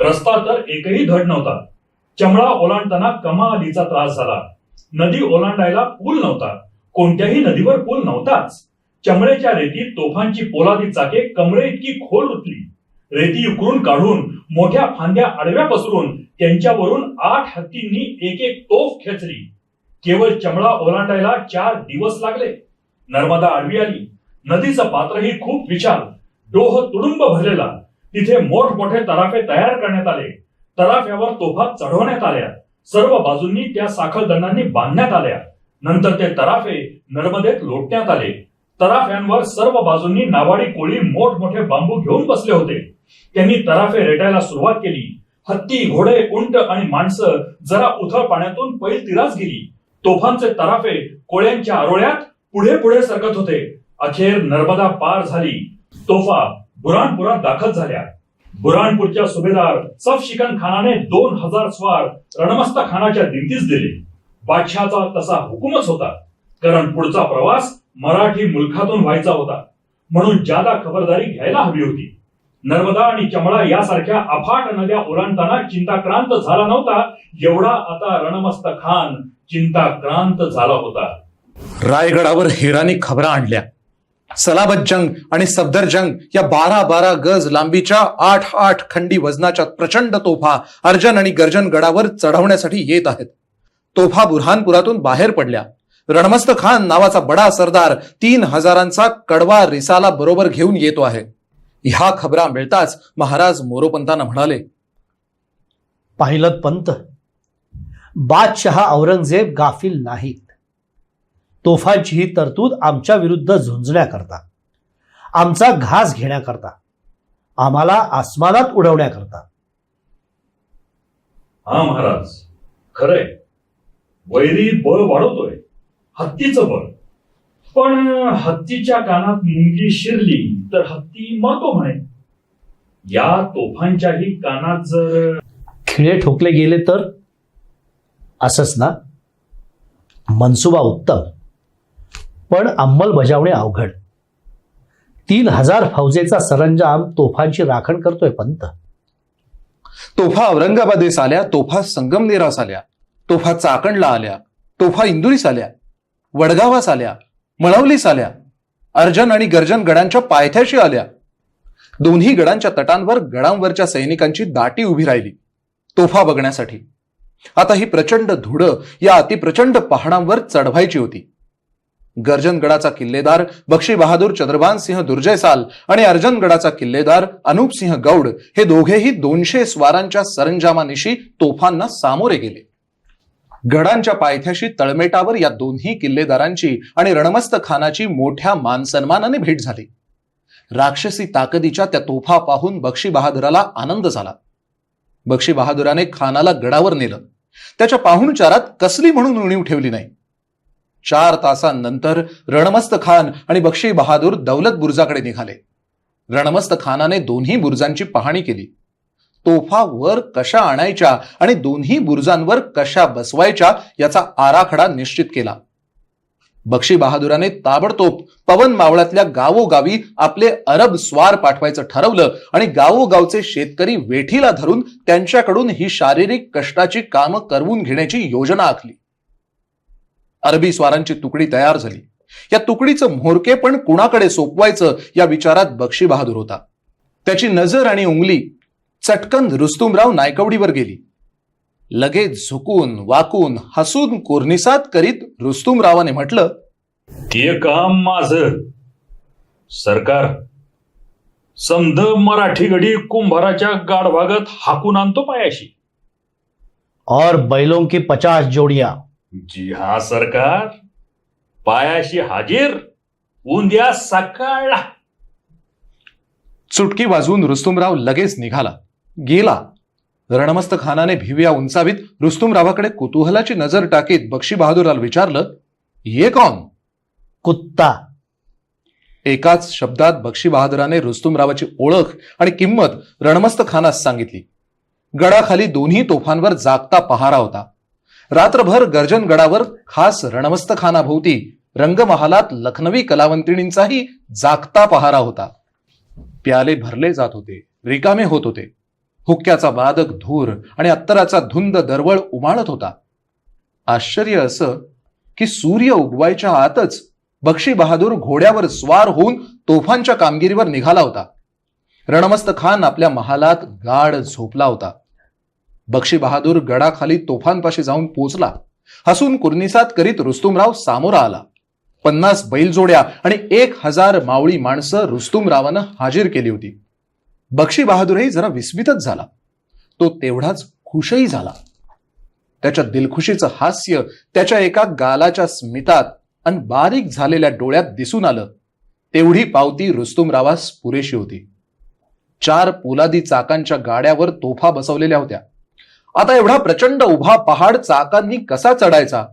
रस्ता तर एकही धड नव्हता. चमळा ओलांडताना कमालीचा त्रास झाला. नदी ओलांडायला पूल नव्हता. कोणत्याही नदीवर पूल नव्हताच. चमळेच्या रेतीत तोफांची पोलादी चाके कमरे इतकी खोल रुतली. रेती उकरून काढून मोठ्या फांद्या आडव्या पसरून त्यांच्यावरून 8 हत्तींनी एक एक तोफ खेचली. केवळ चमळा ओलांडायला 4 दिवस लागले. नर्मदा आडवी आली. नदीचं पात्रही खूप विशाल, डोह तुडुंब भरलेला. तिथे मोठमोठे तराफे तयार करण्यात आले. तराफ्यावर तोफा चढवण्यात आल्या. सर्व बाजूंनी त्या साखळ दंडांनी बांधण्यात आल्या. नंतर ते तराफे नर्मदेत लोटण्यात आले. तराफ्यांवर सर्व बाजूंनी नावाडी कोळी मोठमोठे बांबू घेऊन बसले होते. त्यांनी तराफे रेटायला सुरुवात केली. हत्ती, घोडे, उंट आणि माणसं जरा उथळ पाण्यातून पैल तिरास गेली. तोफांचे तराफे कोळ्यांच्या आरोळ्यात पुढे पुढे सरकत होते. अखेर नर्मदा पार झाली. तोफा बुराणपुरात दाखल झाल्या. बुराणपूरच्या सुभेदार सफशिकन खानाने 2000 स्वार रणमस्त खानाच्या दिमतीस दिले. बादशहाचा तसा हुकूमच होता, कारण पुढचा प्रवास मराठी मुलखातून व्हायचा होता. म्हणून जादा खबरदारी घ्यायला हवी होती. नर्मदा आणि चमळा यासारख्या अफाट नद्या ओलांडताना चिंताक्रांत झाला नव्हता एवढा आता रणमस्त खान चिंताक्रांत झाला होता. रायगडावर हेरानी खबरा आणल्या. सलाबत जंग आणि सफदर जंग या 12-12 गज लांबीच्या 8-8 खंडी वजनाच्या प्रचंड तोफा अर्जन आणि गर्जन गडावर चढवण्यासाठी येत आहेत. तोफा बुरहानपुरातून बाहेर पडल्या. रणमस्त खान नावाचा बडा सरदार 3000 कडवा रिसाला बरोबर घेऊन येतो आहे. ह्या खबरा मिळताच महाराज मोरोपंतांना म्हणाले, पाहिलं पंत, बादशहा औरंगजेब गाफील नाहीत. तोफांची ही तरतूद आमच्या विरुद्ध झुंजण्याकरता, आमचा घास घेण्याकरता, आम्हाला आसमानात उडवण्याकरता. हा महाराज, खरंय. वैरी बळ वाढवतोय, हत्तीचं बळ. पण हत्तीच्या कानात मुंगी शिरली तर हत्ती मरतो म्हणे. या तोफांच्याही कानात जर खिळे ठोकले गेले तर? असंच ना. मनसुबा उत्तम, पण अंमलबजावणी अवघड. 3000 फौजेचा सरंजाम तोफांची राखण करतोय पंत. तोफा औरंगाबादेस आल्या, तोफा संगमनेरास आल्या, तोफा चाकणला आल्या, तोफा इंदुरीस आल्या, वडगावास आल्या, मळवलीस आल्या, अर्जन आणि गर्जन गडांच्या पायथ्याशी आल्या. दोन्ही गडांच्या तटांवर गडांवरच्या सैनिकांची दाटी उभी राहिली तोफा बघण्यासाठी. आता ही प्रचंड धुडं या अतिप्रचंड पहाडांवर चढवायची होती. गर्जनगडाचा किल्लेदार बक्षी बहादूर चंद्रभान सिंह दुर्जयसाल आणि अर्जनगडाचा किल्लेदार अनूपसिंह गौड हे दोघेही 200 स्वारांच्या सरंजामानिशी तोफांना सामोरे गेले. गडांच्या पायथ्याशी तळमेटावर या दोन्ही किल्लेदारांची आणि रणमस्त खानाची मोठ्या मानसन्मानाने भेट झाली. राक्षसी ताकदीच्या त्या तोफा पाहून बक्षी बहादुराला आनंद झाला. बक्षी बहादुराने खानाला गडावर नेलं. त्याच्या पाहुणचारात कसली म्हणून उणीव ठेवली नाही. 4 तासांनंतर रणमस्त खान आणि बक्षी बहादूर दौलत बुर्जाकडे निघाले. रणमस्त खानाने दोन्ही बुर्जांची पाहणी केली. तोफा वर कशा आणायच्या आणि दोन्ही बुर्जांवर कशा बसवायच्या याचा आराखडा निश्चित केला. बक्षी बहादुराने ताबडतोब पवन मावळातल्या गावोगावी आपले अरब स्वार पाठवायचं ठरवलं आणि गावोगावचे शेतकरी वेठीला धरून त्यांच्याकडून ही शारीरिक कष्टाची कामं करवून घेण्याची योजना आखली. अरबी स्वारांची तुकडी तयार झाली. या तुकडीचं म्होरके पण कुणाकडे सोपवायचं या विचारात बक्षी बहादूर होता. त्याची नजर आणि उंगली चटकन रुस्तुमराव नायकवडीवर गेली. लगेच झुकून वाकून हसून कोर्निसात करीत रुस्तुमरावाने म्हटलं, ते काम माझं. सरकार, समद मराठी गडी कुंभाराच्या गाढवागत हाकून आणतो पायाशी. और बैलों की 50 जोडियां. जी हा सरकार, पायाशी हाजीर. उद्या सकाळला. चुटकी वाजवून रुस्तुमराव लगेच निघाला गेला. रणमस्त खानाने भिव्या उंचावीत रुस्तुमरावाकडे कुतूहलाची नजर टाकीत बक्षी बहादूराला विचारलं, ये कौन? कुत्ता. एकाच शब्दात बक्षी बहादुराने रुस्तुमरावाची ओळख आणि किंमत रणमस्त खानास सांगितली. गडाखाली दोन्ही तोफांवर जागता पहारा होता. रात्रभर गर्जन गडावर खास रणमस्त खानाभोवती रंगमहालात लखनवी कलावंतिणींचाही जागता पहारा होता. प्याले भरले जात होते, रिकामे होत होते. हुक्क्याचा वादक धूर आणि अत्तराचा धुंद दरवळ उमाळत होता. आश्चर्य असं की सूर्य उगवायच्या आतच बक्षी बहादूर घोड्यावर स्वार होऊन तोफांच्या कामगिरीवर निघाला होता. रणमस्त खान आपल्या महालात गाढ झोपला होता. बक्षी बहादूर गडाखाली तोफांपाशी जाऊन पोचला. हसून कुर्निसात करीत रुस्तुमराव सामोरा आला. 50 बैलजोड्या आणि 1000 मावळी माणसं रुस्तुमरावानं हाजीर केली होती. बक्षी बहादूरही जरा विस्मितच झाला. तो तेवढाच खुशही झाला. त्याच्या दिलखुशीचं हास्य त्याच्या एका गालाच्या स्मितात आणि बारीक झालेल्या डोळ्यात दिसून आलं. तेवढी पावती रुस्तुमरावास पुरेशी होती. 4 पोलादी चाकांच्या गाड्यावर तोफा बसवलेल्या होत्या. आता एवढा प्रचंड उभा पहाड चाकांनी कसा चढायचा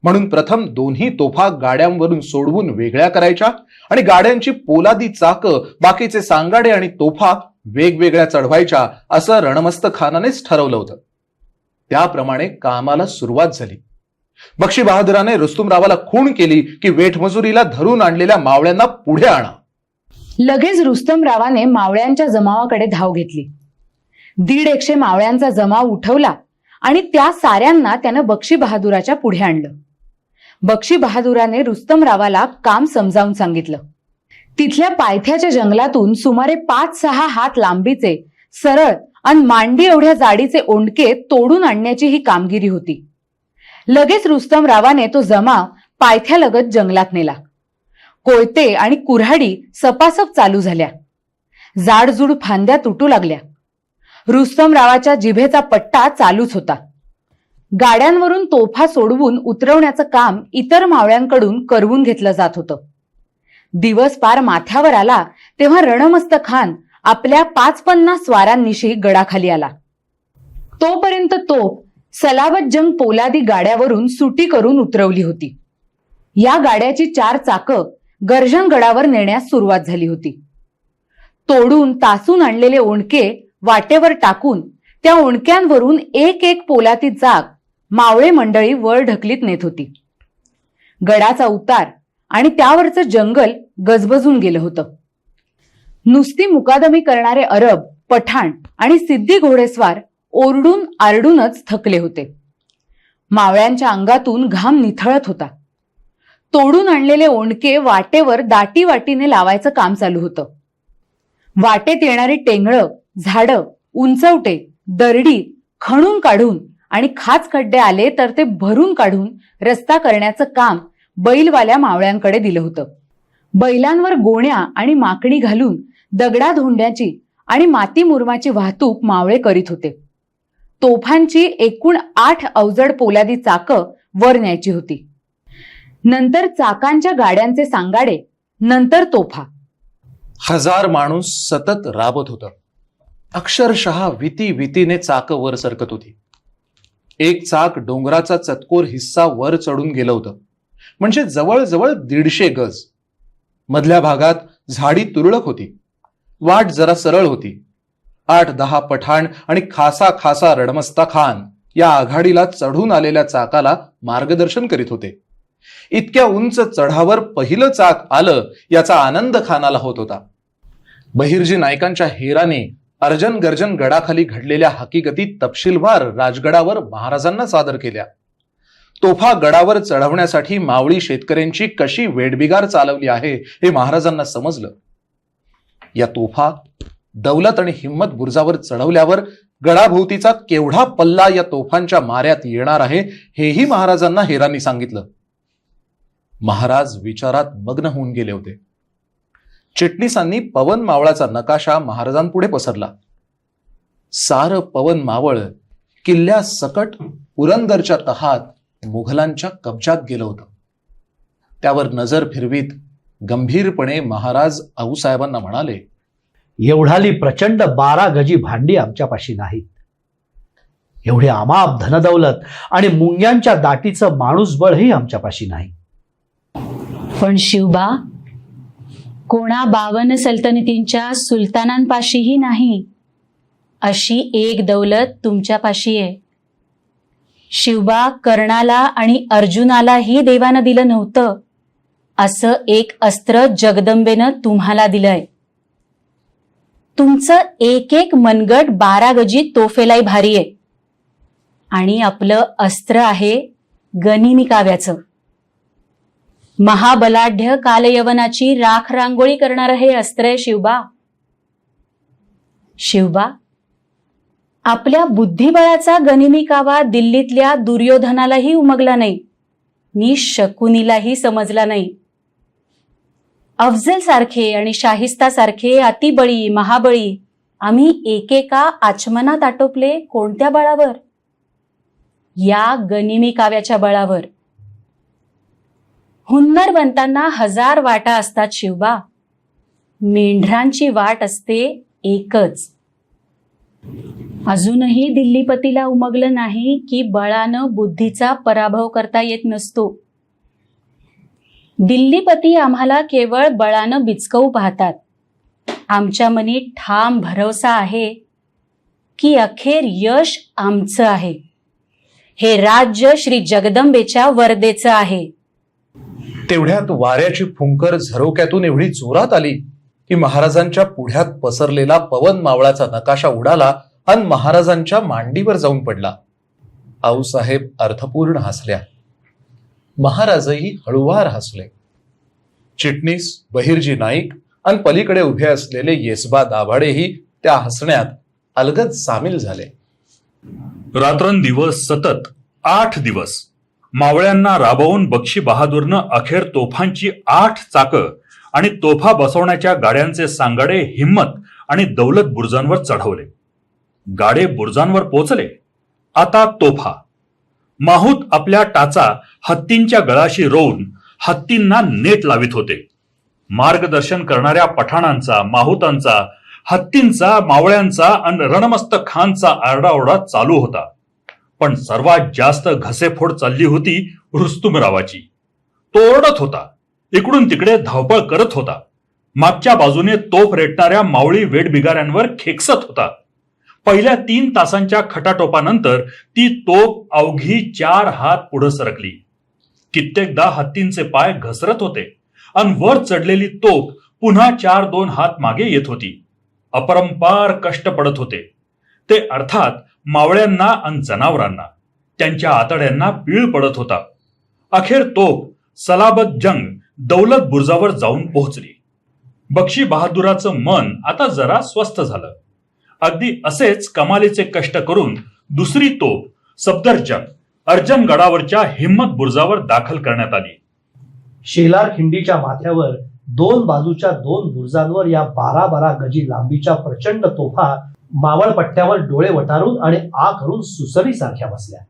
म्हणून प्रथम दोन्ही तोफा गाड्यांवरून सोडवून वेगळ्या करायच्या आणि गाड्यांची पोलादी चाकं, बाकीचे सांगाडे आणि तोफा वेगवेगळ्या चढवायच्या असं रणमस्त खानानेच ठरवलं होतं. त्याप्रमाणे कामाला सुरुवात झाली. बक्षी बहादुराने रुस्तुमरावाला खूण केली की वेठमजुरीला धरून आणलेल्या मावळ्यांना पुढे आणा. लगेच रुस्तमरावाने मावळ्यांच्या जमावाकडे धाव घेतली. 150 मावळ्यांचा जमाव उठवला आणि त्या साऱ्यांना त्यानं बक्षी बहादुराच्या पुढे आणलं. बक्षी बहादुराने रुस्तमरावाला काम समजावून सांगितलं. तिथल्या पायथ्याच्या जंगलातून सुमारे 5-6 हात लांबीचे सरळ आणि मांडी एवढ्या जाडीचे ओंडके तोडून आणण्याची ही कामगिरी होती. लगेच रुस्तमरावाने तो जमाव पायथ्यालगत जंगलात नेला. कोयते आणि कुऱ्हाडी सपासप चालू झाल्या. जाडजूड फांद्या तुटू लागल्या. रुस्तमरावाच्या जिभेचा पट्टा चालूच होता. गाड्यांवरून तोफा सोडवून उतरवण्याचं काम इतर मावळ्यांकडून करवून घेतलं जात होतं. दिवस पार माथ्यावर आला तेव्हा रणमस्त खान आपल्या 550 स्वारांनिशी गडाखाली आला. तोपर्यंत तोफ सलावत जंग पोलादी गाड्यावरून सुटी करून उतरवली होती. या गाड्याची 4 चाकं गर्जनगडावर नेण्यास सुरुवात झाली होती. तोडून तासून आणलेले ओंडके वाटेवर टाकून त्या ओंडक्यांवरून एक पोलादी चाक मावळे मंडळी वर ढकलीत नेत होती. गडाचा उतार आणि त्यावरचं जंगल गजबजून गेलं होतं. नुसती मुकादमी करणारे अरब, पठाण आणि सिद्धी घोडेस्वार ओरडून आरडूनच थकले होते. मावळ्यांच्या अंगातून घाम निथळत होता. तोडून आणलेले ओंडके वाटेवर दाटी वाटीने लावायचं काम चालू होतं. वाटेत येणारी टेंगळं, झाडं, उंचवटे, दरडी खणून काढून आणि खाच खड्डे आले तर ते भरून काढून रस्ता करण्याचं काम बैलवाल्या मावळ्यांकडे दिलं होतं. बैलांवर गोण्या आणि माकणी घालून दगडा धोंड्याची आणि माती मुरमाची वाहतूक मावळे करीत होते. तोफांची एकूण 8 अवजड पोलादी चाकं वर न्यायची होती. नंतर चाकांच्या गाड्यांचे सांगाडे, नंतर तोफा. 1000 माणूस सतत राबत होतं. अक्षरशः वितीने चाकं वर सरकत होती. एक चाक डोंगराचा चतकोर हिस्सा वर चढून गेलं होतं, म्हणजे जवळजवळ 150 गज. मधल्या भागात झाडी तुरळक होती. वाट जरा सरळ होती. 8-10 पठाण आणि खासा रणमस्ता खान या आघाडीला चढून आलेल्या चाकाला मार्गदर्शन करीत होते. इतक्या उंच चढावर पहिलं चाक आलं याचा आनंद खानाला होत होता. बहिर्जी नायकांच्या हेराने अर्जन गर्जन गडाखाली घडलेल्या हकीकती तपशीलवार राजगडावर महाराजांना सादर केल्या. तोफा गडावर चढवण्यासाठी मावळी शेतकऱ्यांची कशी वेठबिगार चालवली आहे हे महाराजांना समजलं. या तोफा दौलत आणि हिम्मत बुर्जावर चढवल्यावर गडाभोवतीचा केवढा पल्ला या तोफांच्या माऱ्यात येणार आहे हेही महाराजांना हेरांनी सांगितलं. महाराज विचारात मग्न होऊन गेले होते. चिटणीसांनी पवन मावळाचा नकाशा महाराजांपुढे पसरला. सारं पवन मावळ किल्ल्या सकट पुरंदरच्या तहात मुघलांच्या कब्जात गेलं होतं. त्यावर नजर फिरवीत गंभीरपणे महाराज आऊसाहेबांना म्हणाले, एवढाली प्रचंड 12 गजी भांडी आमच्यापाशी नाहीत. एवढे अमाप धनदौलत आणि मुंग्यांच्या दाटीचं माणूसबळही आमच्यापाशी नाही. पण शिवबा, कोणा 52 सल्तनतींच्या सुलतानांपाशीही नाही अशी एक दौलत तुमच्यापाशी आहे. शिवबा, कर्णाला आणि अर्जुनालाही देवानं दिलं नव्हतं असं एक अस्त्र जगदंबेनं तुम्हाला दिलंय. तुमचं एक एक मनगट 12 गजी तोफेलाई भारी आहे. आणि आपलं अस्त्र आहे गनिमी काव्याचं. महाबलाढ्य कालयवनाची राख रांगोळी करणारं हे अस्त्र आहे शिवबा. शिवबा, आपल्या बुद्धिबळाचा गनिमी कावा दिल्लीतल्या दुर्योधनालाही उमगला नाही, नि शकुनीलाही समजला नाही. अफजल सारखे आणि शाहिस्ता सारखे अतिबळी महाबळी आम्ही एकेका आचमनात आटोपले. कोणत्या बळावर? या गनिमी काव्याच्या बळावर. हुन्नरवंतांना 1000 वाटा असतात शिवबा, मेंढरांची वाट असते एकच. अजूनही दिल्लीपतीला उमगलं नाही की बळानं बुद्धीचा पराभव करता येत नसतो. दिल्लीपती आम्हाला केवळ बळानं बिचकवू पाहतात. आमच्या मनी ठाम भरवसा आहे की अखेर यश आमचं आहे. हे राज्य श्री जगदंबेच्या वरदेचं आहे. तेवढ्यात वाऱ्याची फुंकर झरोक्यातून एवढी जोरात आली की महाराजांच्या पुढ्यात पसरलेला पवन मावळाचा नकाशा उडाला आणि महाराजांच्या मांडीवर जाऊन पडला. आऊसाहेब अर्थपूर्ण हसल्या. महाराजही हळुवार हसले. चिटणीस बहिर्जी नाईक आणि पलीकडे उभे असलेले येसबा दाभाडेही त्या हसण्यात अलगद सामील झाले. रात्रंदिवस सतत 8 दिवस मावळ्यांना राबवून बक्षी बहादूरनं अखेर तोफांची 8 चाकं आणि तोफा बसवण्याच्या गाड्यांचे सांगाडे हिम्मत आणि दौलत बुर्जांवर चढवले. गाडे बुर्जांवर पोचले. आता तोफा. माहूत आपल्या टाचा हत्तींच्या गळाशी रोवून हत्तींना नेट लावित होते. मार्गदर्शन करणाऱ्या पठाणांचा, माहुतांचा, हत्तींचा, मावळ्यांचा आणि रणमस्त खानचा आरडाओरडा चालू होता. पण सर्वात जास्त घसेफोड चालली होती रुस्तुमरावाची. तो ओरडत होता, इकडून तिकडे धावपळ करत होता. मागच्या बाजूने तोफ रेटणाऱ्या मावळी वेठबिगाऱ्यांवर खेकसत होता. पहिल्या 3 तासांच्या खटाटोपानंतर ती तोफ अवघी 4 हात पुढे सरकली. कित्येकदा हत्तींचे पाय घसरत होते आणि वर चढलेली तोफ पुन्हा 4-2 हात मागे येत होती. अपरंपार कष्ट पडत होते ते, अर्थात मावळ्यांना आणि जनावरांना. त्यांच्या आतड्यांना पीळ पडत होता. अखेर तोफ सलाबत जंग दौलत बुर्जावर जाऊन पोहोचली. बक्षी बहादुराचं मन आता जरा स्वस्थ झालं. अगदी असेच कमालीचे कष्ट करून दुसरी तोफ सफदरजंग अर्जन गडावरच्या हिम्मत बुर्जावर दाखल करण्यात आली. शेलार खिंडीच्या माथ्यावर 2 बाजूच्या 2 बुर्जांवर या 12-12 गजी लांबीच्या प्रचंड तोफा मावळ पट्ट्यावर डोळे वटारून आणि आ करून सुसरी सारख्या बसल्या.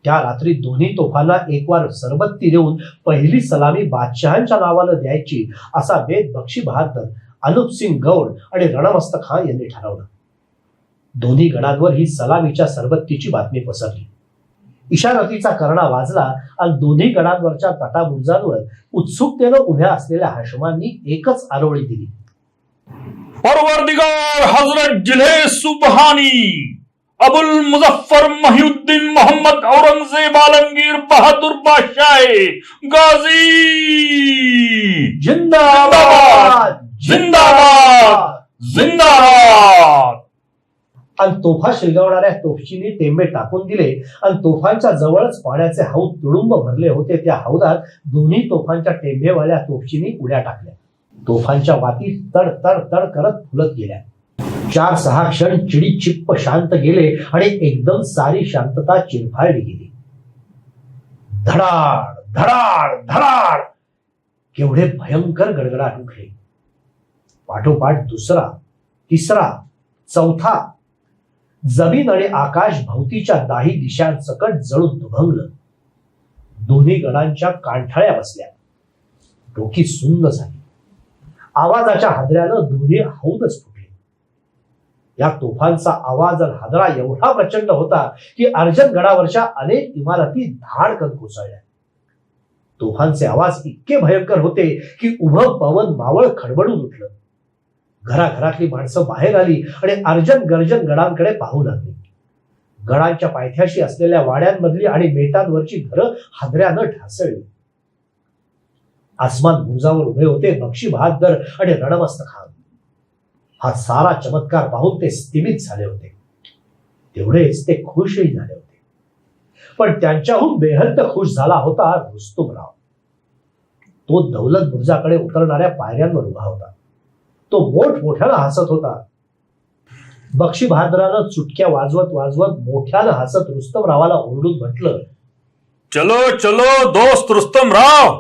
त्या रात्री दोन्ही तोफांना एकवार सरबत्ती देऊन पहिली सलामी बादशहांच्या नावानं द्यायची असा बेत बक्षी बहादूर, अनुपसिंग गौड आणि रणमस्त खान यांनी ठरवलं. दोन्ही गडांवर ही सलामीच्या सरबत्तीची बातमी पसरली. इशारतीचा कर्णा वाजला आणि दोन्ही गडांवरच्या तटाबुर्जांवर उत्सुकतेनं उभ्या असलेल्या हाशमांनी एकच आरोळी दिली. परवरदिगार हजरत जिल्हे सुबहानी अबुल मुजफ्फर महिउद्दीन मोहम्मद औरंगजेब आलमगीर बहादुर बादशाह गाजी जिंदाबाद जिंदाबाद जिंदाबाद. आणि तोफा शिरगवणाऱ्या तोफचीनी टेंबे टाकून दिले आणि तोफांच्या जवळच पाण्याचे हौद तुडुंब भरले होते. त्या हौदात दोन्ही तोफांच्या टेंबेवाल्या तोफचीनी उड्या टाकल्या. तोफांच्या वाती तड तड तड करत फुलत गेल्या. 4-6 क्षण चिडी चिप्प शांत गेले आणि एकदम सारी शांतता चिरफाळली गेली. धडाड धडाड धडाड केवढे भयंकर गडगडाट उठले. पाठोपाठ दुसरा, तिसरा, चौथा. जमीन आणि आकाश भोवतीच्या 10 दिशांसकट जळून दुभंगलं. दोन्ही गडांच्या कांठाळ्या बसल्या. डोकी सुन्न झाली. आवाजाच्या हादऱ्यानं दोन्ही हौदच फुटले. या तोफांचा आवाज आणि हादरा एवढा प्रचंड होता की अर्जन गडावरच्या अनेक इमारती धाडकन कोसळल्या. तोफांचे आवाज इतके भयंकर होते की उभं पवन मावळ खडबडून उठलं. घराघरातली माणसं बाहेर आली आणि अर्जन गर्जन गडांकडे पाहू लागली. गडांच्या पायथ्याशी असलेल्या वाड्यांमधली आणि मेटांवरची घरं हादऱ्यानं ढासळली. आसमान बुर्जावर उभे होते बक्षी बहादूर आणि रणमस्त खान. हा सारा चमत्कार पाहून ते स्तिमित झाले होते. तेवढेच ते खुशही झाले होते. पण त्यांच्याहून बेहद्द खुश झाला होता रुस्तुमराव. तो दौलत बुर्जाकडे उतरणाऱ्या पायऱ्यांवर उभा होता. तो मोठमोठ्यानं हसत होता. बक्षी बहादरानं चुटक्या वाजवत वाजवत मोठ्यानं हसत रुस्तमरावाला ओरडून म्हटलं, चलो चलो दोस्त रुस्तम राव,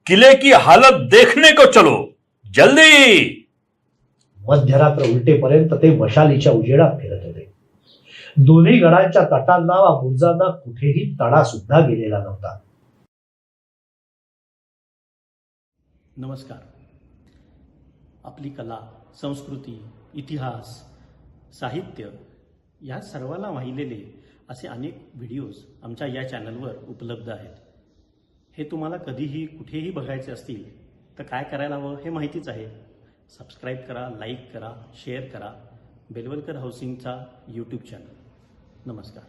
किले की हालत देखने को चलो, जल्दी. मध्यरात्र उलटेपर्यंत ते मशालीच्या उजेडात फिरत होते. दोन्ही गडांच्या तटांना वा बुर्जांना कुठेही तडा सुद्धा गेलेला नव्हता. नमस्कार. आपली कला, संस्कृती, इतिहास, साहित्य या सर्वांना वाहिलेले असे अनेक व्हिडिओज आमच्या या चॅनलवर उपलब्ध आहेत. हे तुम्हाला कधीही कुठेही बघायचे असतील तर काय करायला हवं हे माहितीच आहे. सबस्क्राईब करा, लाईक करा, शेअर करा बेलवलकर हाऊसिंगचा यूट्यूब चॅनल. नमस्कार.